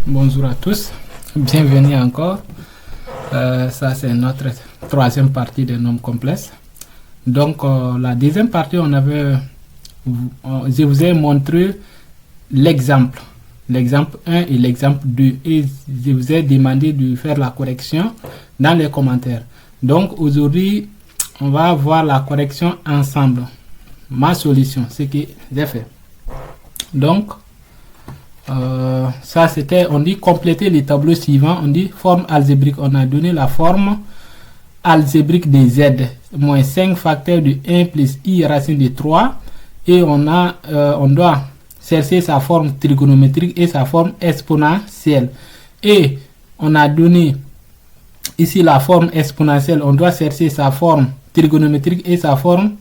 Bonjour à tous, bienvenue encore. Ça c'est notre troisième partie des nombres complexes. Donc la deuxième partie, je vous ai montré l'exemple 1 et l'exemple 2 et je vous ai demandé de faire la correction dans les commentaires. Donc aujourd'hui, on va voir la correction ensemble. Ma solution, ce que j'ai fait. Donc ça c'était, on dit compléter les tableaux suivants, on dit forme algébrique, on a donné la forme algébrique de z, moins 5 facteurs de 1 plus i racine de 3 et on doit chercher sa forme trigonométrique et sa forme exponentielle. Et on a donné ici la forme exponentielle, on doit chercher sa forme trigonométrique et sa forme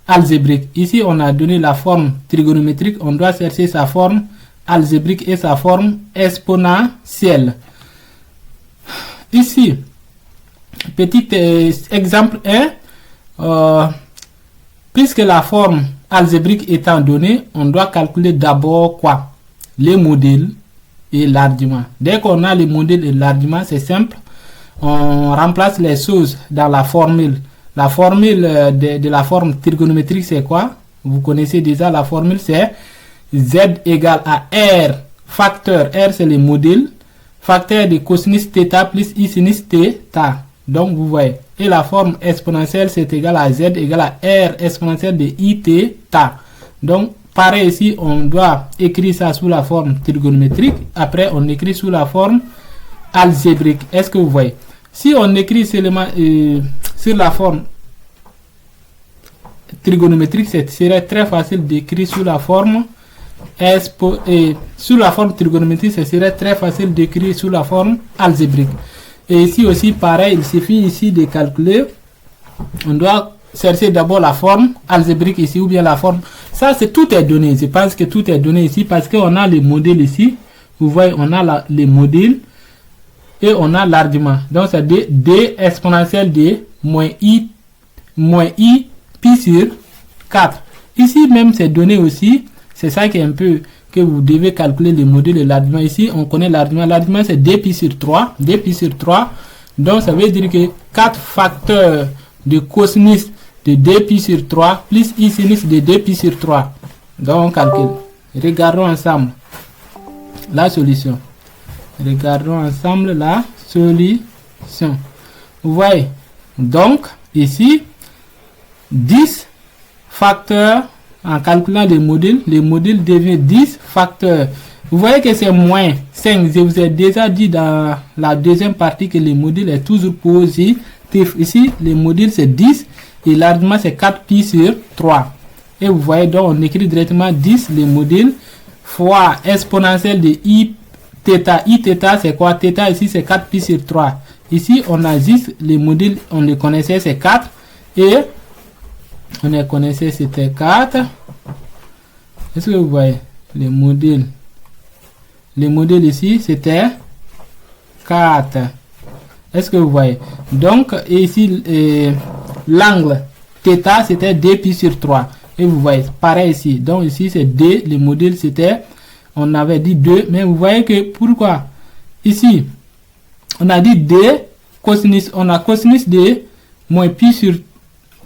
algébrique. Ici on a donné la forme trigonométrique, on doit chercher sa forme algébrique et sa forme exponentielle. Ici, petit exemple 1, puisque la forme algébrique étant donnée, on doit calculer d'abord quoi? Les modules et l'argument. Dès qu'on a les modules et l'argument, c'est simple. On remplace les choses dans la formule. La formule de la forme trigonométrique, c'est quoi? Vous connaissez déjà la formule, c'est z égale à r facteur, r c'est le module, facteur de cosinus θ plus i sinus θ. Donc vous voyez, et la forme exponentielle c'est égal à z égale à r exponentielle de i θ. Donc pareil ici, on doit écrire ça sous la forme trigonométrique, après on écrit sous la forme algébrique. Est-ce que vous voyez? Si on écrit seulement sur la forme trigonométrique, ce serait très facile d'écrire sous la forme sous la forme trigonométrique, ce serait très facile d'écrire sous la forme algébrique. Et ici aussi pareil, il suffit ici de calculer. On doit chercher d'abord la forme algébrique ici ou bien la forme. Ça c'est tout est donné. Je pense que tout est donné ici parce qu'on a les modules ici. Vous voyez, on a les modules et on a l'argument. Donc c'est d exponentielle de moins i pi sur 4. Ici même c'est donné aussi. C'est ça qui est un peu que vous devez calculer les modules et l'argument. Ici, on connaît l'argument. L'argument, c'est 2pi sur 3. 2pi sur 3. Donc, ça veut dire que 4 facteurs de cosinus de 2pi sur 3 plus i sinus de 2pi sur 3. Donc, on calcule. Regardons ensemble la solution. Regardons ensemble la solution. Vous voyez. Donc, ici, 10 facteurs. En calculant les modules deviennent 10 facteurs. Vous voyez que c'est moins 5. Je vous ai déjà dit dans la deuxième partie que les modules est toujours positif. Ici, les modules c'est 10 et l'argument c'est 4pi sur 3. Et vous voyez donc on écrit directement 10 les modules fois exponentielle de i θ. I θ c'est quoi? Θ ici c'est 4pi sur 3. Ici on a juste les modules, on les connaissait, c'est 4 et on les connaissait, c'était 4. Est-ce que vous voyez les modules? Les modules ici, c'était 4. Est-ce que vous voyez? Donc, ici, l'angle θ, c'était 2pi sur 3. Et vous voyez, pareil ici. Donc, ici, c'est 2. Les modules, c'était, on avait dit 2. Mais vous voyez que, pourquoi? Ici, on a dit 2 cosinus. On a cosinus de moins pi sur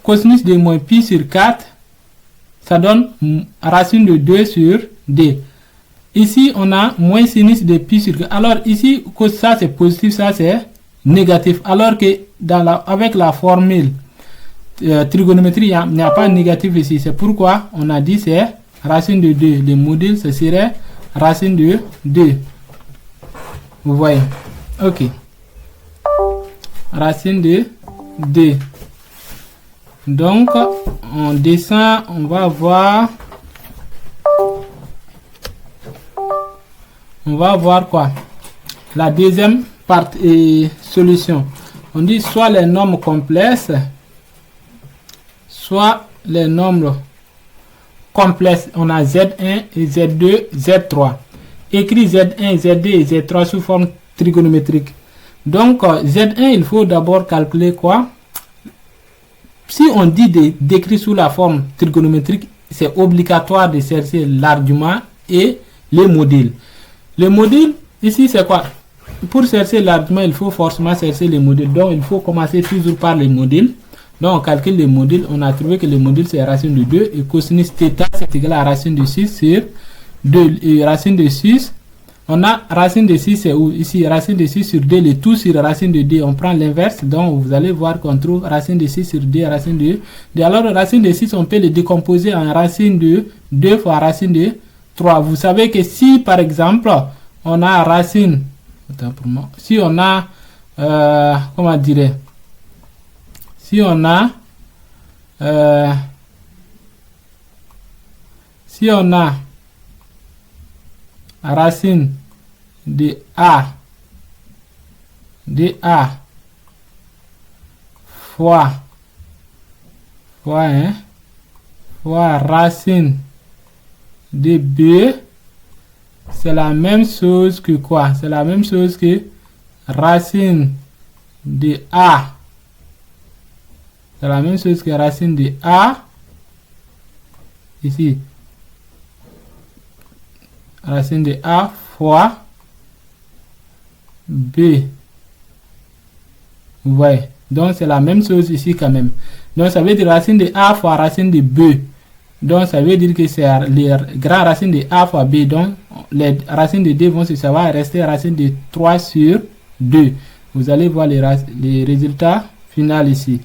cosinus de moins pi sur 4, ça donne racine de 2 sur d. Ici, on a moins sinus de pi sur 4. Alors ici, ça c'est positif, ça c'est négatif. Alors que avec la formule trigonométrie, il n'y a pas de négatif ici. C'est pourquoi on a dit c'est racine de 2. Le module, ce serait racine de 2. Vous voyez? Ok. Racine de 2. Donc, on descend, on va voir quoi? La deuxième partie solution. On dit soit les nombres complexes, soit les nombres complexes. On a Z1 et Z2, Z3. Écrit Z1, Z2 et Z3 sous forme trigonométrique. Donc, Z1, il faut d'abord calculer quoi? Si on dit d'écrire sous la forme trigonométrique, c'est obligatoire de chercher l'argument et les modules. Le module, Ici, c'est quoi? Pour chercher l'argument, il faut forcément chercher les modules. Donc, il faut commencer toujours par les modules. Donc, on calcule les modules. On a trouvé que le module, c'est racine de 2. Et cosinus θ, c'est égal à racine de 6 sur 2. Et racine de 6, on a racine de 6, c'est où? Ici, racine de 6 sur 2. Le tout sur racine de 2. On prend l'inverse. Donc, vous allez voir qu'on trouve racine de 6 sur 2, racine de 2. Alors, racine de 6, on peut le décomposer en racine de 2 fois racine de 3. Vous savez que si, par exemple, on a racine... Si on a, comment dire, si on a racine de A fois racine de B, c'est la même chose que quoi? C'est la même chose que racine de A. C'est la même chose que racine de A. Ici. Racine de A fois B. Vous voyez. Donc, c'est la même chose ici quand même. Donc, ça veut dire racine de A fois racine de B. Donc, ça veut dire que c'est les grandes racines de A fois B. Donc, les racines de 2 vont se savoir rester racine de 3 sur 2. Vous allez voir les résultats finaux ici.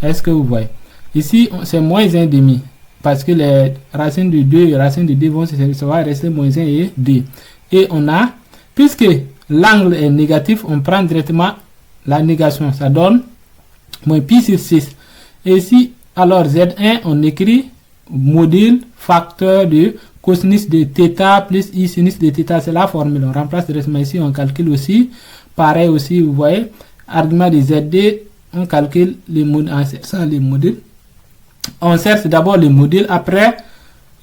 Est-ce que vous voyez? Ici, c'est moins 1,5. Parce que les racines de 2 et racines de 2 vont se savoir rester moins 1 et 2. Et on a, puisque l'angle est négatif, on prend directement la négation. Ça donne moins pi sur 6. Et ici, alors Z1, on écrit module facteur de cosinus de θ plus i sinus de θ, c'est la formule. On remplace directement ici, on calcule aussi. Pareil aussi, vous voyez, argument de ZD, on calcule les modules, les modules. On cherche d'abord les modules, après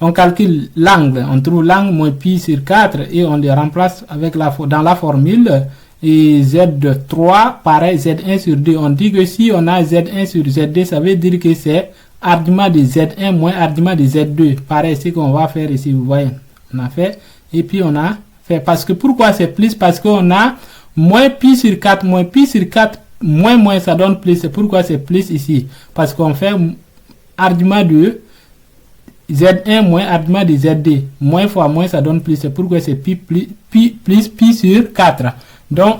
on calcule l'angle, on trouve l'angle moins pi sur 4 et on les remplace avec dans la formule. Et Z3, pareil, Z1 sur 2. On dit que si on a Z1 sur Z2, ça veut dire que c'est argument de Z1 moins argument de Z2. Pareil, c'est ce qu'on va faire ici, vous voyez. On a fait, et puis on a fait. Parce que pourquoi c'est plus? Parce qu'on a moins pi sur 4, moins pi sur 4, moins, ça donne plus. C'est pourquoi c'est plus ici. Parce qu'on fait argument de Z1 moins argument de Z2. Moins fois moins, ça donne plus. C'est pourquoi c'est pi sur 4. Donc,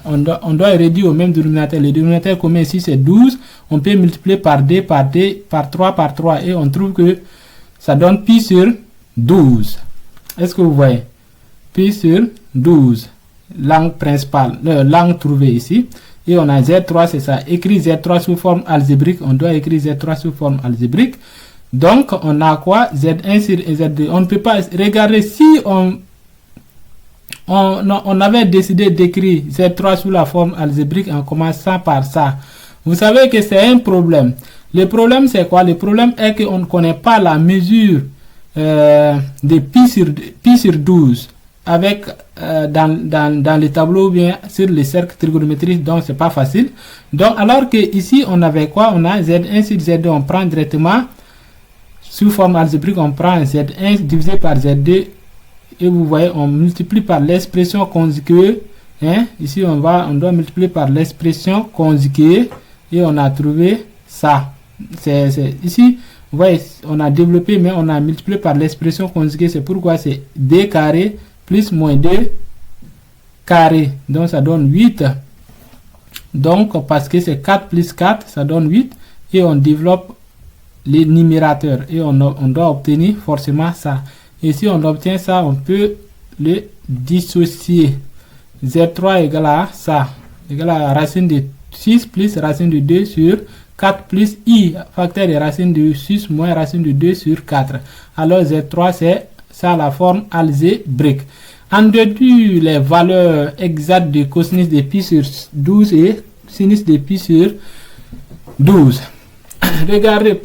on doit réduire au même dénominateur. Le dénominateur commun ici, c'est 12. On peut multiplier par 2, par 3, et on trouve que ça donne pi sur 12. Est-ce que vous voyez? Pi sur 12. Langue principale, langue trouvée ici. Et on a Z3, c'est ça. Écrit Z3 sous forme algébrique. On doit écrire Z3 sous forme algébrique. Donc, on a quoi? Z1 sur Z2. On ne peut pas regarder si on avait décidé d'écrire Z3 sous la forme algébrique en commençant par ça. Vous savez que c'est un problème. Le problème, c'est quoi? Le problème est qu'on ne connaît pas la mesure de pi sur 12 avec, dans les tableaux ou bien sur les cercles trigonométriques, donc c'est pas facile. Donc, alors que ici, on avait quoi? On a Z1 sur Z2, on prend directement sous forme algébrique, on prend Z1 divisé par Z2. Et vous voyez, on multiplie par l'expression conjuguée. Hein? Ici, on doit multiplier par l'expression conjuguée. Et on a trouvé ça. Ici, vous voyez, on a développé, mais on a multiplié par l'expression conjuguée. C'est pourquoi c'est 2 carré plus moins 2 carré. Donc, ça donne 8. Donc, parce que c'est 4 plus 4, ça donne 8. Et on développe les numérateurs. Et on doit obtenir forcément ça. Et si on obtient ça, on peut le dissocier. Z3 égale à ça. Égale à racine de 6 plus racine de 2 sur 4 plus i. Facteur de racine de 6 moins racine de 2 sur 4. Alors Z3, c'est ça la forme algébrique. En déduit les valeurs exactes de cosinus de pi sur 12 et sinus de pi sur 12. Regardez,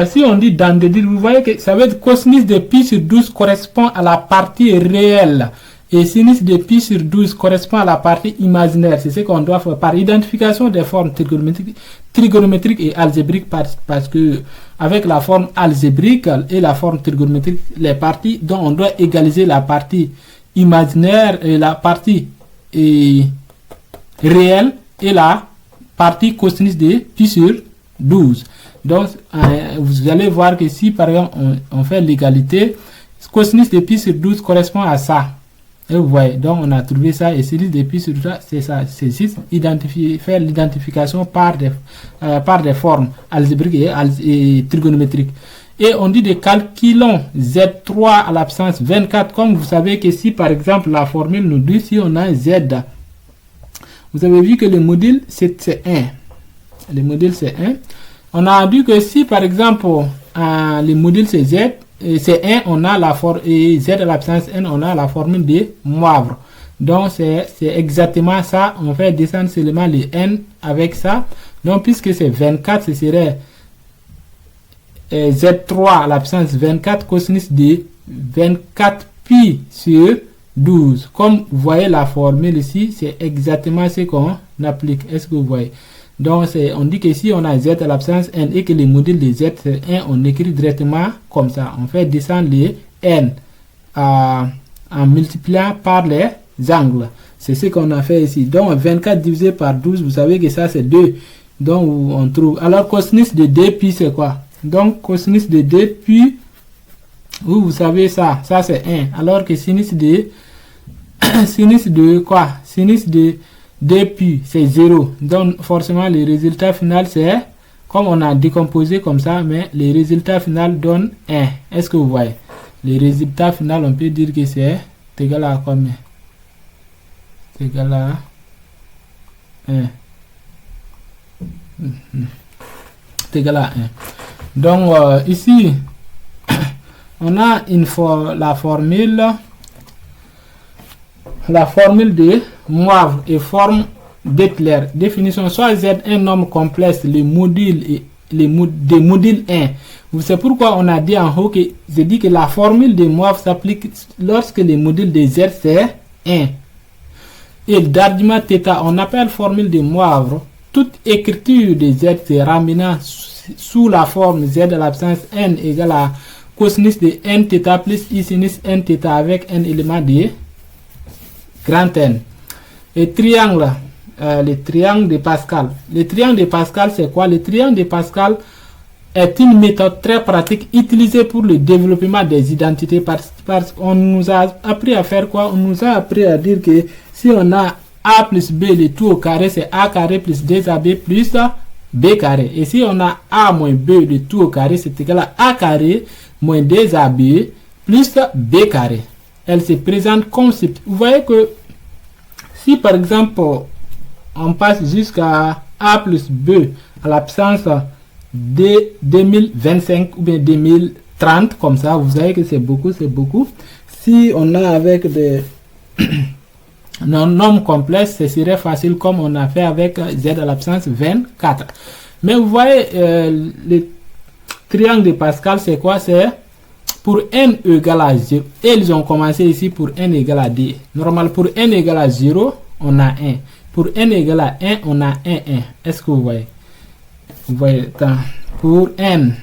si on dit d'en déduire, vous voyez que ça veut dire cosinus de pi sur 12 correspond à la partie réelle et sinus de pi sur 12 correspond à la partie imaginaire. C'est ce qu'on doit faire par identification des formes trigonométriques et algébriques, parce que avec la forme algébrique et la forme trigonométrique, les parties dont on doit égaliser la partie imaginaire et la partie réelle et la partie cosinus de pi sur 12. Donc, vous allez voir que si par exemple on fait l'égalité, cosinus de pi sur 12 correspond à ça. Et vous voyez, donc on a trouvé ça, et sinus de pi sur 12, c'est ça. C'est juste faire l'identification par des formes algébriques et trigonométriques. Et on dit de calculons Z3 à la puissance 24, comme vous savez que si par exemple la formule nous dit si on a Z, vous avez vu que le module c'est 1. Le module c'est 1. On a dit que si par exemple le module c'est Z, c'est 1, on a la forme, et Z à la puissance n, on a la formule de Moivre. Donc c'est exactement ça. On fait descendre seulement les n avec ça. Donc puisque c'est 24, ce serait Z3 à la puissance 24 cosinus de 24 pi sur 12. Comme vous voyez la formule ici, c'est exactement ce qu'on applique. Est-ce que vous voyez? Donc on dit que si on a Z à la puissance n et que le module de Z c'est 1, on écrit directement comme ça. On fait descendre les n en multipliant par les angles. C'est ce qu'on a fait ici. Donc 24 divisé par 12, vous savez que ça c'est 2. Donc on trouve. Alors cosinus de 2 pi c'est quoi? Donc cosinus de 2 pi, vous savez ça c'est 1. Alors que sinus de quoi? Sinus de 2 pi c'est 0. Donc forcément le résultat final c'est, comme on a décomposé comme ça, mais le résultat final donne 1. Est-ce que vous voyez? Le résultat final, on peut dire que c'est égal à combien? C'est égal à 1. C'est égal à 1. Donc ici on a la formule de Moivre et forme d'Eppler. Définition: soit Z un nombre complexe, les modules des modules 1. Vous savez pourquoi on a dit en haut que j'ai dit que la formule de Moivre s'applique lorsque les modules de Z c'est 1. Et d'argument θ, on appelle formule de Moivre toute écriture de Z se ramenant sous la forme Z à la puissance n égale à cosinus de n θ plus i sinus n θ avec un élément de grand N. Et triangle, le triangle de Pascal. Le triangle de Pascal, c'est quoi? Le triangle de Pascal est une méthode très pratique utilisée pour le développement des identités. Parce qu'on nous a appris à faire quoi? On nous a appris à dire que si on a a plus b, le tout au carré, c'est a carré plus 2ab plus b carré. Et si on a a moins b, le tout au carré, c'est égal à a carré moins 2ab plus b carré. Elle se présente comme si, vous voyez que si par exemple on passe jusqu'à a plus b à la puissance de 2025 ou bien 2030 comme ça, vous savez que c'est beaucoup. Si on a avec des nombres complexes, ce serait facile comme on a fait avec z à la puissance 24. Mais vous voyez le triangle de Pascal, c'est quoi? C'est pour n égale à 0. Et ils ont commencé ici pour n égale à 2. Normal, pour n égale à 0, on a 1. Pour n égale à 1, on a 1. Est-ce que vous voyez? Vous voyez, pour n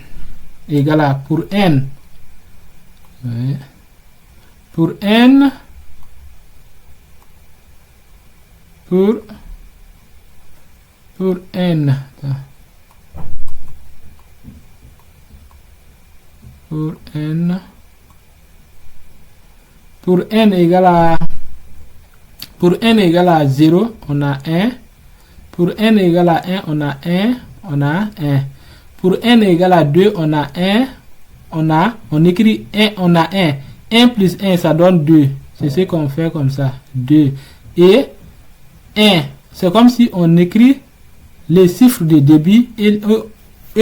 égale à, pour n, oui. Pour n, pour n, pour n égale à 0, on a 1. Pour n égale à 1, on a 1. Pour n égale à 2, on a 1. On écrit 1, on a 1. 1 plus 1, ça donne 2. C'est ce qu'on fait comme ça. 2. Et 1, c'est comme si on écrit les chiffres de début et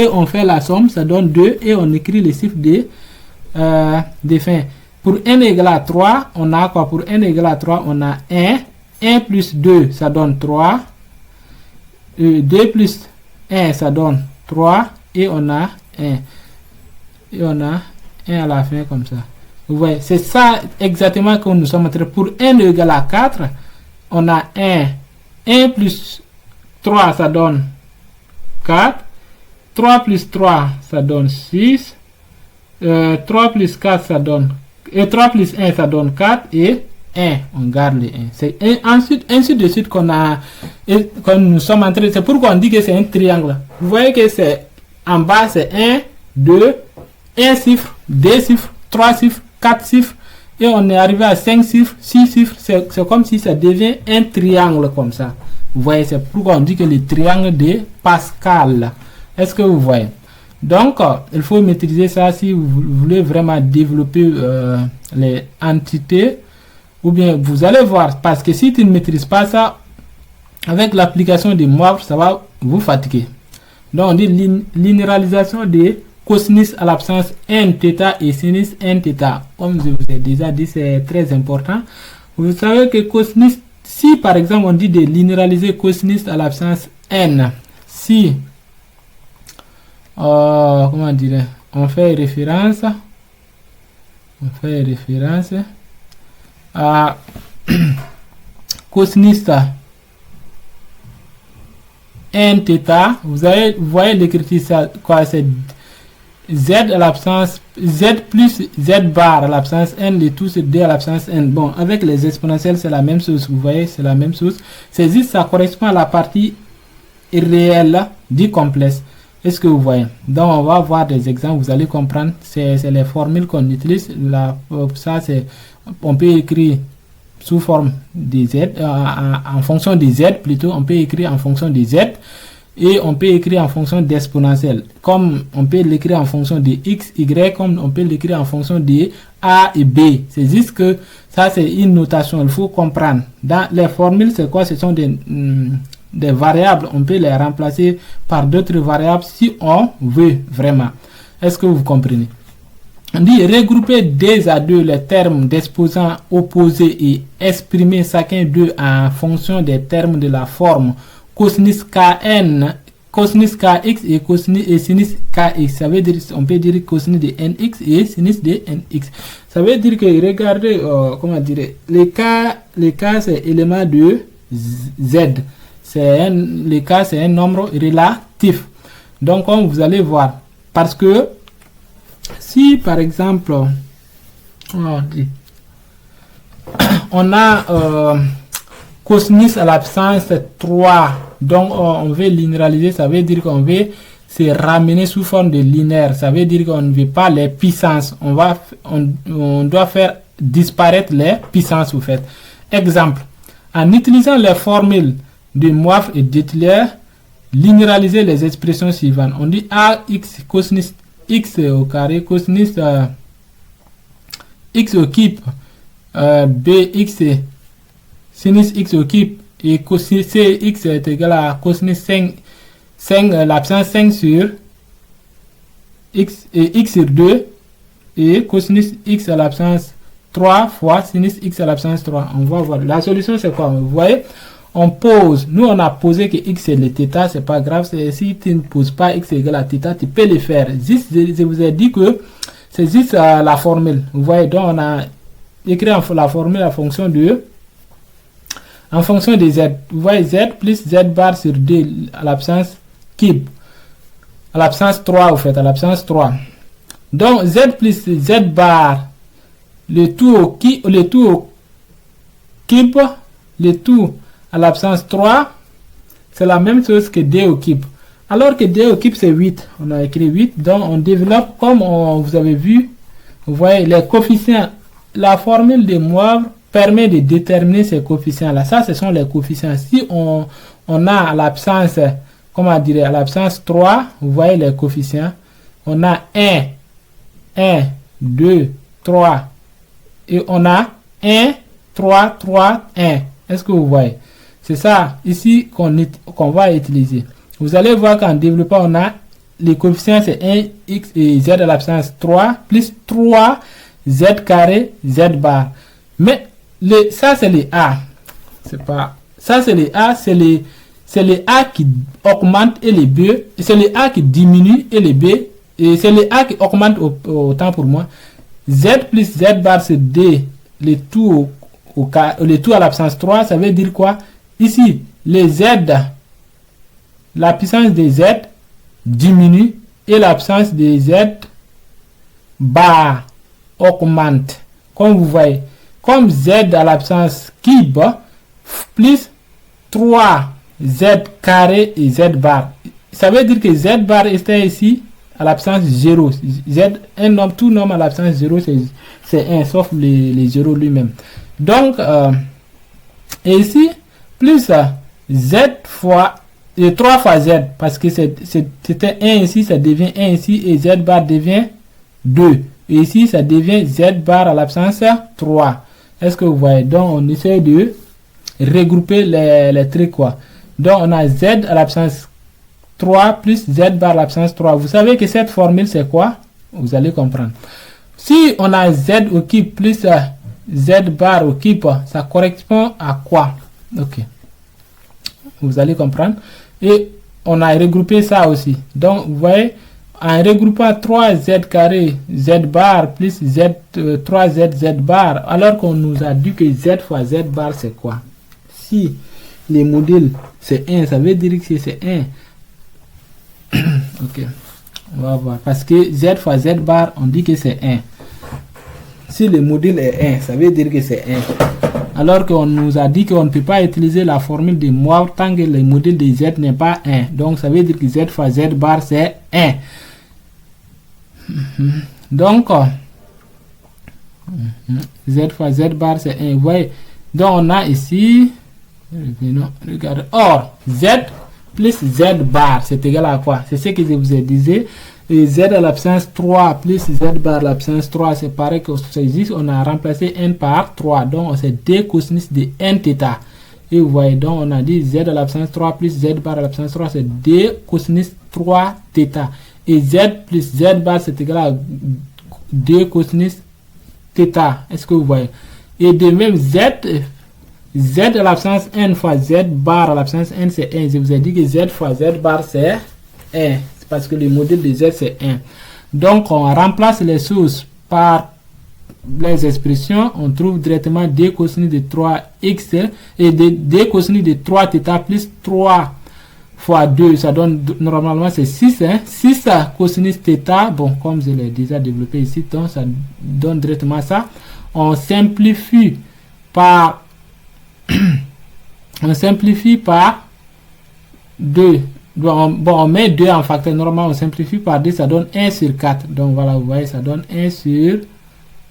on fait la somme, ça donne 2. Et on écrit les chiffres de fin. Pour n égale à 3, on a quoi? Pour n égale à 3, on a 1. 1 plus 2, ça donne 3. 2 plus 1, ça donne 3. Et on a 1. Et on a 1 à la fin comme ça. Vous voyez, c'est ça exactement que nous sommes en train. Pour n égale à 4, on a 1. 1 plus 3, ça donne 4. 3 plus 3, ça donne 6. 3 plus 4, ça donne... Et 3 plus 1, ça donne 4. Et 1, on garde le 1. C'est ensuite, ainsi de suite qu'on a, quand nous sommes entrés, c'est pourquoi on dit que c'est un triangle. Vous voyez que c'est en bas, c'est 1, 2, 1 chiffre, 2 chiffres, 3 chiffres, 4 chiffres, et on est arrivé à 5 chiffres, 6 chiffres. C'est comme si ça devient un triangle comme ça. Vous voyez, c'est pourquoi on dit que le triangle de Pascal. Est-ce que vous voyez? Donc, il faut maîtriser ça si vous voulez vraiment développer les entités. Ou bien, vous allez voir, parce que si tu ne maîtrises pas ça, avec l'application des moivres, ça va vous fatiguer. Donc, on dit linéarisation des cosinus à l'absence n-θ et sinus n-θ. Comme je vous ai déjà dit, c'est très important. Vous savez que cosinus, si par exemple on dit de linéariser cosinus à l'absence n, si comment dire, on fait référence à cosinus n-θ, vous voyez l'écriture, ça quoi, c'est z à l'absence z plus z bar à l'absence n, le tout c'est d à l'absence n. Bon, avec les exponentielles c'est la même chose, vous voyez, c'est la même chose. C'est juste ça correspond à la partie réelle du complexe. Est-ce que vous voyez? Donc on va voir des exemples, vous allez comprendre. C'est les formules qu'on utilise. Là, ça c'est, on peut écrire sous forme de z, en fonction de z plutôt. On peut écrire en fonction de z. Et on peut écrire en fonction d'exponentielle, comme on peut l'écrire en fonction de x, y, comme on peut l'écrire en fonction de a et b. C'est juste que ça c'est une notation, il faut comprendre. Dans les formules, c'est quoi? Ce sont des variables, on peut les remplacer par d'autres variables si on veut vraiment. Est-ce que vous comprenez? On dit regrouper 2 à 2 les termes d'exposants opposés et exprimer chacun d'eux en fonction des termes de la forme cosinus kn, cosinus kx et cosinus et sinus kx. Ça veut dire, on peut dire cosinus de nx et sinus de nx. Ça veut dire que regardez, comment dire, les cas c'est élément de z. Les cas c'est un nombre relatif. Donc comme vous allez voir, parce que si par exemple on a cosinus à l'absence 3, donc on veut linéariser, ça veut dire qu'on veut se ramener sous forme de linéaire, ça veut dire qu'on ne veut pas les puissances, on doit faire disparaître les puissances au fait. Exemple, en utilisant les formules de Moivre et d'Étler, linéariser les expressions suivantes. On dit ax cosinus x au carré, cosinus x au cube, bx sinus x au cube et cosinus cx est égal à cosinus 5 l'absence 5 sur x et x sur 2 et cosinus x à l'absence 3 fois sinus x à l'absence 3. On va voir. La solution c'est quoi? Vous voyez, on pose. Nous on a posé que x est le θ, c'est pas grave. Si tu ne poses pas x égal à θ, tu peux le faire. Juste, je vous ai dit que c'est juste la formule. Vous voyez, donc on a écrit la formule en fonction de z. Vous voyez, z plus z bar sur 2 à l'absence cube. À l'absence 3 au fait, à l'absence 3. Donc z plus z bar, le tout au cube, le tout à l'absence 3, c'est la même chose que d au cube. Alors que d au cube c'est 8. On a écrit 8. Donc on développe comme vous avez vu. Vous voyez les coefficients. La formule de Moivre permet de déterminer ces coefficients là. Ça ce sont les coefficients. Si on a à l'absence, comment dire, à l'absence 3, vous voyez les coefficients. On a 1, 2, 3. Et on a 1, 3, 3, 1. Est-ce que vous voyez? C'est ça ici qu'on va utiliser. Vous allez voir qu'en développant, on a les coefficients, c'est 1, x et z à l'absence 3, plus 3, z carré, z bar. Mais ça, c'est les a. C'est pas... Ça, c'est les a, c'est les a qui augmentent et les b. C'est les a qui diminuent et les b. Et c'est les a qui augmentent autant pour moi. Z plus z bar, c'est d. Le tout à l'absence 3, ça veut dire quoi? Ici, les z, la puissance des z diminue et l'absence des z bar augmente. Comme vous voyez, comme z à l'absence cube plus 3z carré et z bar. Ça veut dire que z bar était ici à l'absence 0. Z, un nombre, tout nombre à l'absence 0, c'est 1, sauf les 0 lui-même. Donc, et ici, plus z fois, 3 fois z, parce que c'était 1 ici, ça devient 1 ici, et z bar devient 2. Et ici, ça devient z bar à l'absence 3. Est-ce que vous voyez? Donc, on essaie de regrouper les trucs, quoi. Donc, on a z à l'absence 3 plus z bar à l'absence 3. Vous savez que cette formule, c'est quoi? Vous allez comprendre. Si on a z au cube plus z bar au cube, ça correspond à quoi? Ok. Vous allez comprendre. Et on a regroupé ça aussi. Donc, vous voyez, en regroupant 3z carré z bar plus 3z z bar, alors qu'on nous a dit que z fois z bar, c'est quoi? Si les modules, c'est 1, ça veut dire que c'est 1. Ok, on va voir. Parce que z fois z bar, on dit que c'est 1. Si le module est 1, ça veut dire que c'est 1. Alors qu'on nous a dit qu'on ne peut pas utiliser la formule de Moivre tant que le module de z n'est pas 1. Donc, ça veut dire que z fois z bar, c'est 1. Donc, z fois z bar, c'est 1. Vous voyez? Donc, on a ici... Regardez. Or, z plus z bar, c'est égal à quoi? C'est ce que je vous ai dit. Et z à l'absence 3 plus z bar à l'absence 3, c'est pareil que c'est juste, on a remplacé n par 3. Donc, c'est 2 cosinus de n θ. Et vous voyez, donc, on a dit z à l'absence 3 plus z bar à l'absence 3, c'est 2 cosinus 3 θ. Et z plus z bar, c'est égal à 2 cosinus θ. Est-ce que vous voyez? Et de même, z à l'absence n fois z bar à l'absence n, c'est 1. Je vous ai dit que z fois z bar, c'est 1. C'est parce que le module de z, c'est 1. Donc, on remplace les choses par les expressions. On trouve directement 2 cosinus de 3x et 2 cosinus de 3θ plus 3 fois 2. Ça donne, normalement, c'est 6. 6 cosinus θ. Bon, comme je l'ai déjà développé ici, donc ça donne directement ça. On simplifie par... on simplifie par 2. Bon, on met 2 en facteur normal, on simplifie par 2, ça donne 1 sur 4. Donc voilà, vous voyez, ça donne 1 sur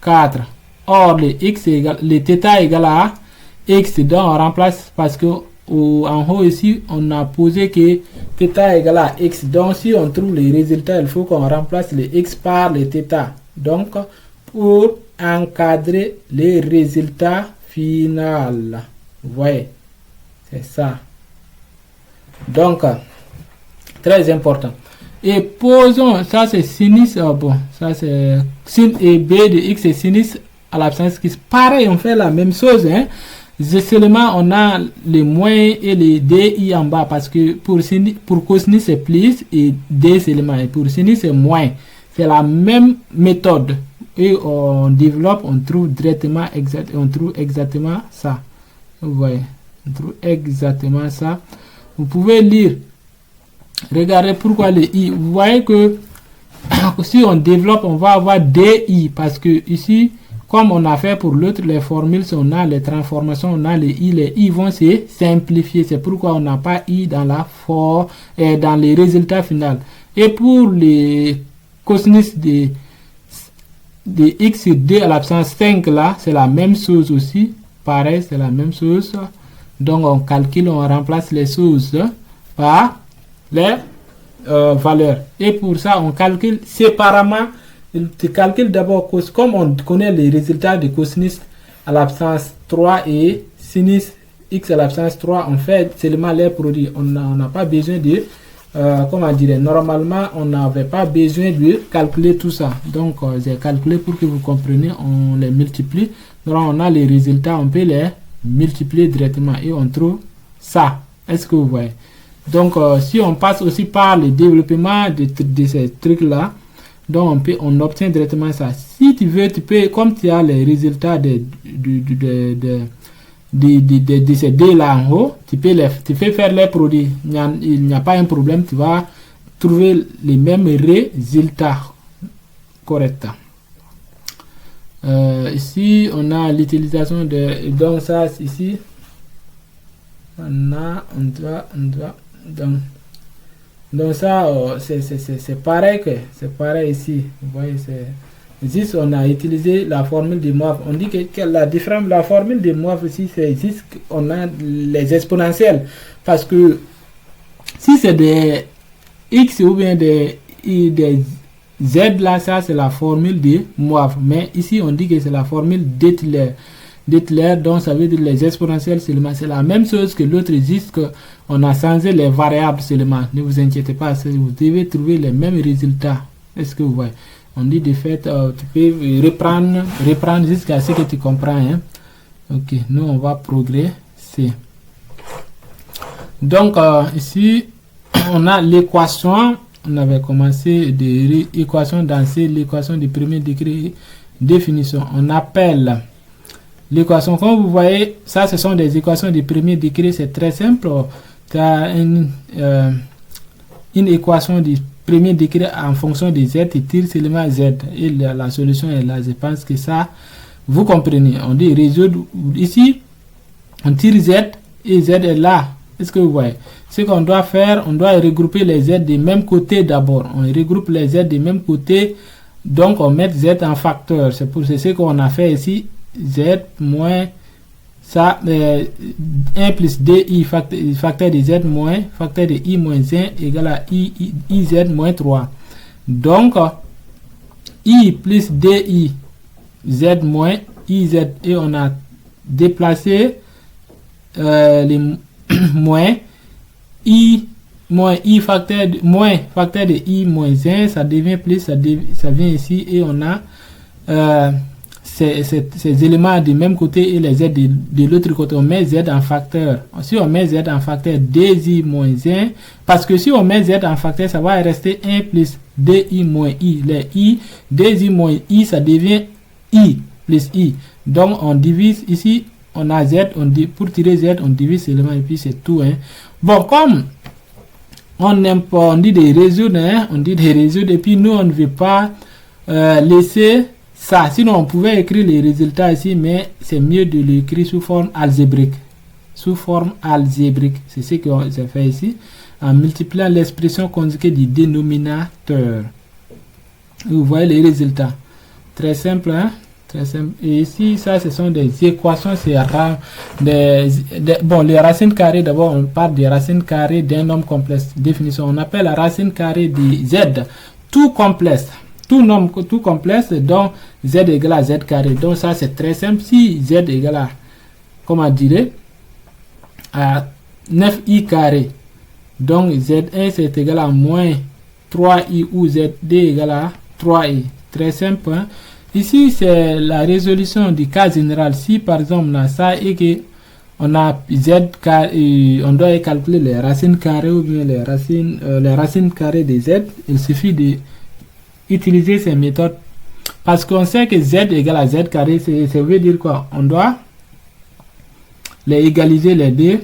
4. Or, le x est égal, le θ est égal à x. Donc on remplace parce que en haut ici, on a posé que θ est égal à x. Donc si on trouve les résultats, il faut qu'on remplace le x par le θ. Donc, pour encadrer les résultats finaux. Vous voyez, c'est ça. Donc, très important. Et posons, ça c'est sinus, bon, ça c'est sin et b de x et sinus à l'absence qui pareil, on fait la même chose. Seulement, on a les moins et les di en bas parce que pour cosinus c'est plus et d seulement. Et pour sinus c'est moins. C'est la même méthode. Et on développe, on trouve directement on trouve exactement ça. Vous voyez, on trouve exactement ça. Vous pouvez lire. Regardez pourquoi les i. Vous voyez que si on développe, on va avoir di parce que ici, comme on a fait pour l'autre, les formules, on a les transformations, on a les i vont se simplifier. C'est pourquoi on n'a pas i dans la forme et dans les résultats finaux. Et pour les cosinus de x sur 2 à l'absence 5 là, c'est la même chose aussi. Pareil, c'est la même chose. Donc on calcule, on remplace les choses par les valeurs. Et pour ça, on calcule séparément. Tu calcules d'abord, comme on connaît les résultats de cosinus à l'absence 3 et sinus x à l'absence 3, on fait seulement les produits. On n'a pas besoin de, comment dire, normalement, on n'avait pas besoin de calculer tout ça. Donc, j'ai calculé pour que vous compreniez, on les multiplie. Donc, on a les résultats, on peut les multiplier directement et on trouve ça. Est-ce que vous voyez? Donc, si on passe aussi par le développement de ces trucs-là, donc on obtient directement ça. Si tu veux, tu peux, comme tu as les résultats de ces deux là en haut, tu peux faire les produits. Il n'y a pas un problème, tu vas trouver les mêmes résultats corrects. ici, on a l'utilisation de... Donc ça, ici, on doit... Donc ça, c'est pareil c'est pareil ici. Vous voyez, juste on a utilisé la formule de Moivre. On dit que la formule de Moivre ici, c'est juste qu'on a les exponentielles. Parce que si c'est des x ou bien des z là, ça c'est la formule de Moivre. Mais ici, on dit que c'est la formule d'Étler. Donc ça veut dire les exponentielles seulement. C'est la même chose que l'autre, juste qu'on a changé les variables seulement. Ne vous inquiétez pas, vous devez trouver les mêmes résultats. Est-ce que vous voyez? On dit de fait, tu peux reprendre jusqu'à ce que tu comprends. Hein? Ok, nous on va progresser. Donc ici, on a l'équation. On avait commencé l'équation dans l'équation du premier degré. Définition. On appelle l'équation, comme vous voyez, ça ce sont des équations du premier degré, c'est très simple. Tu as une équation du premier degré en fonction de z, tu tires seulement z et la solution est là. Je pense que ça, vous comprenez. On dit résoudre, ici, on tire z et z est là. Est-ce que vous voyez? Ce qu'on doit faire, on doit regrouper les z du même côté d'abord. On regroupe les z du même côté, donc on met z en facteur. C'est ce qu'on a fait ici. Z moins ça 1 plus di facteur de z moins facteur de i moins 1 égale à iz moins 3. Donc i plus di z moins iz, et on a déplacé les moins i facteur de i moins 1, ça devient plus, ça vient ici, et on a ces éléments du même côté et les z de l'autre côté. On met z en facteur. Si on met z en facteur, di moins 1, parce que si on met z en facteur, ça va rester 1 plus di moins i. Les i, di moins i, ça devient i plus i. Donc on divise ici, on a z, pour tirer z, on divise seulement et puis c'est tout. Hein. Bon, comme on n'aime pas, on dit de résoudre, hein, on dit de résoudre, et puis nous on ne veut pas laisser ça, sinon on pouvait écrire les résultats ici, mais c'est mieux de l'écrire sous forme algébrique. C'est ce que j'ai fait ici, en multipliant l'expression conjuguée du dénominateur. Vous voyez les résultats. Très simple, hein? Très simple. Et ici, ça, ce sont des équations, bon, les racines carrées, d'abord, on parle des racines carrées d'un nombre complexe. Définition, on appelle la racine carrée de z, tout complexe. Tout nombre tout complexe, donc z égale à z carré. Donc ça c'est très simple. Si z égale à, comment dire, à 9i carré, donc z1 c'est égal à moins 3i ou zd égale à 3i. Très simple. Hein? Ici c'est la résolution du cas général. Si par exemple on a ça et que on a z carré, on doit calculer les racines carrées ou bien les racines carrées de z, il suffit de utiliser ces méthodes, parce qu'on sait que z égale à z carré, ça veut dire quoi? On doit les égaliser les deux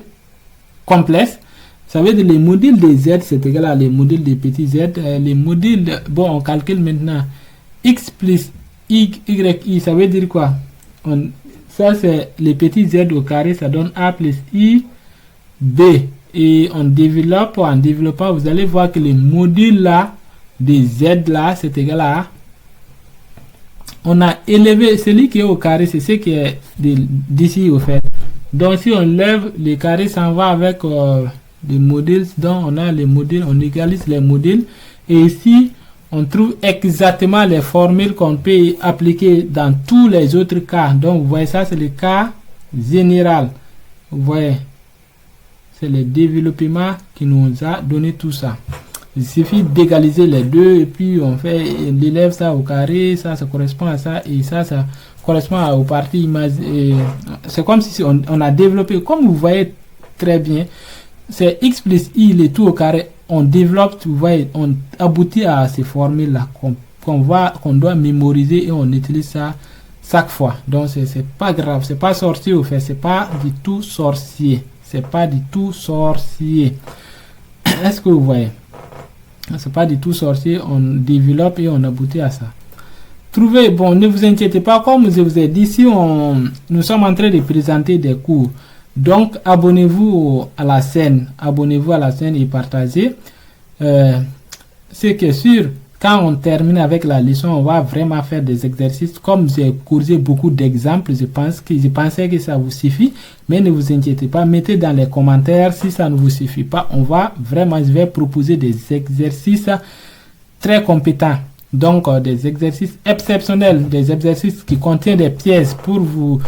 complexes. Ça veut dire les modules de z c'est égal à les modules de petit z. Les modules bon, on calcule maintenant x plus yi, ça veut dire quoi? Ça c'est les petits z au carré, ça donne a plus i b, et on développe, en développant vous allez voir que les modules là des z là c'est égal à, on a élevé celui qui est au carré, c'est ce qui est d'ici au fait. Donc si on lève le carré, s'en va avec les modules, donc on a les modules, on égalise les modules, et ici on trouve exactement les formules qu'on peut appliquer dans tous les autres cas. Donc vous voyez, ça c'est le cas général, vous voyez, c'est le développement qui nous a donné tout ça. Il suffit d'égaliser les deux et puis on fait, on élève ça au carré, ça correspond à ça, et ça correspond aux parties imaginaires. C'est comme si on a développé, comme vous voyez très bien, c'est x plus i, le tout au carré, on développe, vous voyez, on aboutit à ces formules-là qu'on doit mémoriser, et on utilise ça chaque fois. Donc c'est pas grave, c'est pas sorcier au fait, c'est pas du tout sorcier, c'est pas du tout sorcier. Est-ce que vous voyez? C'est pas du tout sorcier, on développe et on aboutit à ça. trouvez, bon, ne vous inquiétez pas, comme je vous ai dit, si nous sommes en train de présenter des cours. Donc, abonnez-vous à la chaîne et partagez. Ce qui est sûr, quand on termine avec la leçon, on va vraiment faire des exercices. Comme j'ai causé beaucoup d'exemples, je pensais que ça vous suffit. Mais ne vous inquiétez pas, mettez dans les commentaires si ça ne vous suffit pas. Je vais proposer des exercices très compétents. Donc, des exercices exceptionnels, des exercices qui contiennent des pièces pour vous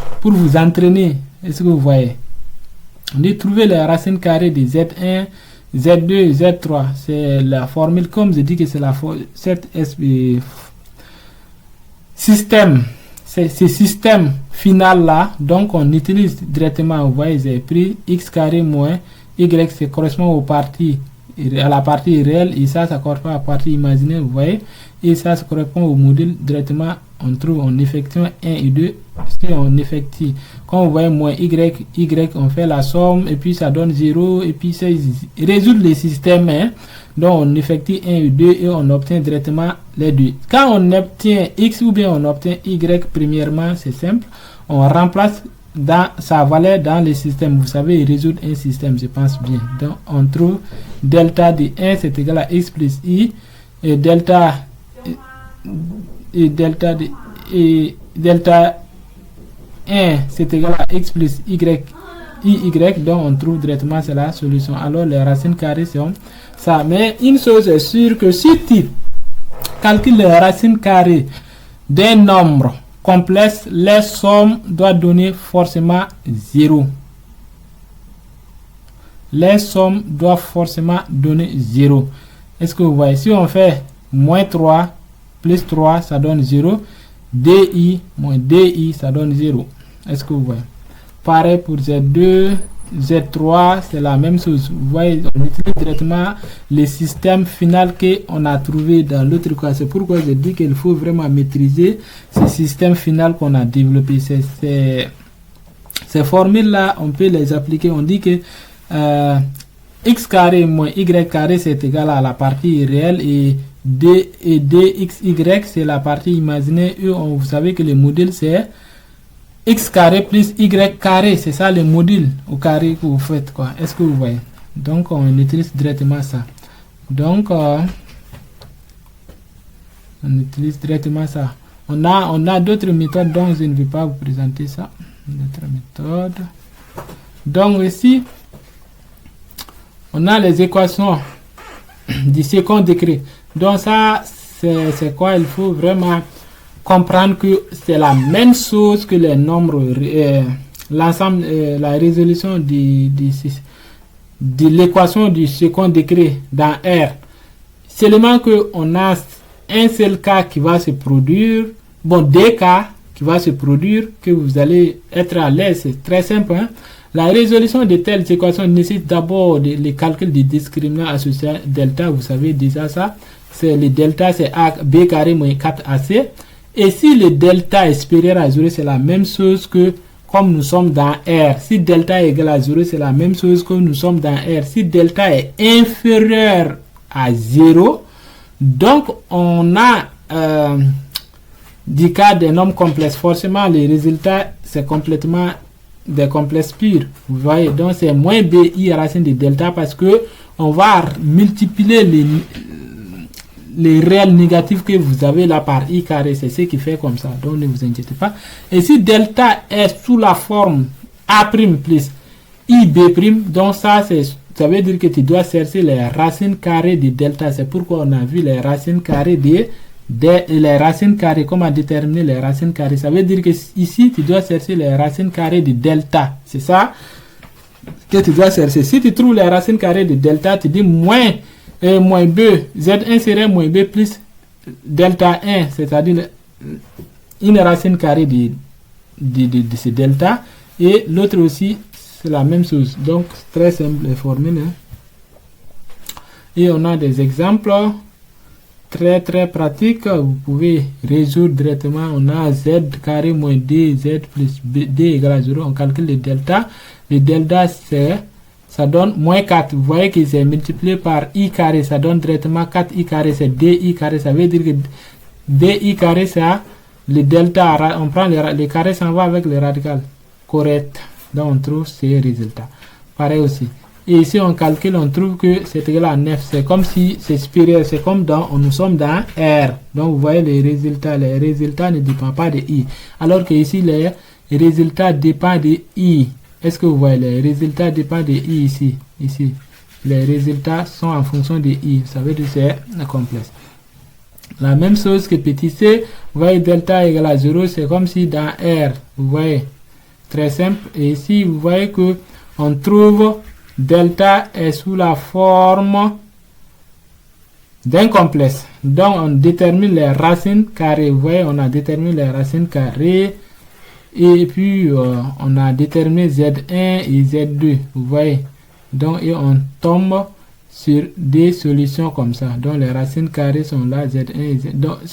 entraîner. Est-ce que vous voyez? On dit trouver les racines carrées de Z1, Z2, Z3. C'est la formule, comme je dis que c'est système. C'est ce système final là. Donc, on utilise directement, vous voyez, j'ai pris X carré moins Y, ça correspond à la partie réelle, et ça correspond à la partie imaginaire, vous voyez, et ça correspond au module directement. On trouve en effectuant 1 et 2, si on effectue, comme vous voyez, moins Y, on fait la somme, et puis ça donne 0, et puis ça résout le système, hein. Donc on effectue 1 et 2, et on obtient directement les deux. Quand on obtient X ou bien on obtient Y, premièrement, c'est simple, on remplace dans sa valeur dans le système. Vous savez, résoudre un système, je pense bien. Donc on trouve delta de 1 c'est égal à X plus Y, et delta 1 c'est égal à X plus Y, donc on trouve directement c'est la solution. Alors les racines carrées sont ça. Mais une chose est sûre, que si tu calcules les racines carrées d'un nombre complexe, les sommes doivent donner forcément 0. Les sommes doivent forcément donner 0. Est-ce que vous voyez? Si on fait moins 3 plus 3, ça donne 0. DI moins DI, ça donne 0. Est-ce que vous voyez? Pareil pour Z2, Z3, c'est la même chose. Vous voyez, on utilise directement le système final qu'on a trouvé dans l'autre cas. C'est pourquoi je dis qu'il faut vraiment maîtriser ce système final qu'on a développé. Ces formules-là, on peut les appliquer. On dit que x carré moins y carré, c'est égal à la partie réelle, et dxy, c'est la partie imaginaire. Et vous savez que le modèle, c'est x carré plus y carré, c'est ça le module au carré que vous faites, quoi. Est-ce que vous voyez? Donc on utilise directement ça. Donc on utilise directement ça. On a d'autres méthodes, donc je ne vais pas vous présenter ça. D'autres méthodes. Donc ici on a les équations du second degré. Donc ça c'est quoi? Il faut vraiment comprendre que c'est la même chose que les nombres, l'ensemble, la résolution de l'équation du second degré dans R. Seulement que on a un seul cas qui va se produire, bon, deux cas qui va se produire, que vous allez être à l'aise. C'est très simple, hein? La résolution de telles équations nécessite d'abord le calcul du discriminant associé à delta. Vous savez déjà ça. C'est le delta, c'est B carré moins 4AC. Et si le delta est supérieur à 0, c'est la même chose que comme nous sommes dans R. Si delta est égal à 0, c'est la même chose que nous sommes dans R. Si delta est inférieur à 0, donc on a du cas des nombres complexes. Forcément, le résultat, c'est complètement des complexes purs. Vous voyez, donc c'est moins BI racine de delta, parce que on va multiplier les réels négatifs que vous avez là par I carré. C'est ce qui fait comme ça, donc ne vous inquiétez pas. Et si delta est sous la forme A' plus IB', donc ça veut dire que tu dois chercher les racines carrées de delta. C'est pourquoi on a vu les racines carrées les racines carrées, comment déterminer les racines carrées. Ça veut dire que ici tu dois chercher les racines carrées de delta. C'est ça que tu dois chercher. Si tu trouves les racines carrées de delta, tu dis moins B, Z1 serait moins B plus delta 1, c'est-à-dire une racine carrée de ce delta, et l'autre aussi c'est la même chose. Donc très simple les formules, hein. Et on a des exemples très pratiques. Vous pouvez résoudre directement. On a Z carré moins D, Z plus D égale à 0. On calcule le delta. Le delta ça donne moins 4. Vous voyez que c'est multiplié par I carré, ça donne directement 4I carré, c'est DI carré. Ça veut dire que DI carré, ça le delta, on prend les carrés, s'en va avec les radicales. Correct. Donc on trouve ces résultats. Pareil aussi. Et ici on calcule, on trouve que c'est égal à 9. C'est comme si c'est supérieur, c'est comme nous sommes dans R. Donc vous voyez les résultats ne dépendent pas de I. Alors que ici les résultats dépendent de I. Est-ce que vous voyez les résultats dépendent de I ici? Ici. Les résultats sont en fonction de I. Ça veut dire que c'est complexe. La même chose que petit c, vous voyez delta égale à 0, c'est comme si dans R, vous voyez, très simple. Et ici, vous voyez que on trouve delta est sous la forme d'un complexe. Donc, on détermine les racines carrées. Vous voyez, on a déterminé les racines carrées. Et puis, on a déterminé Z1 et Z2. Vous voyez. Donc, et on tombe sur des solutions comme ça. Donc, les racines carrées sont là, Z1 et Z2. Donc,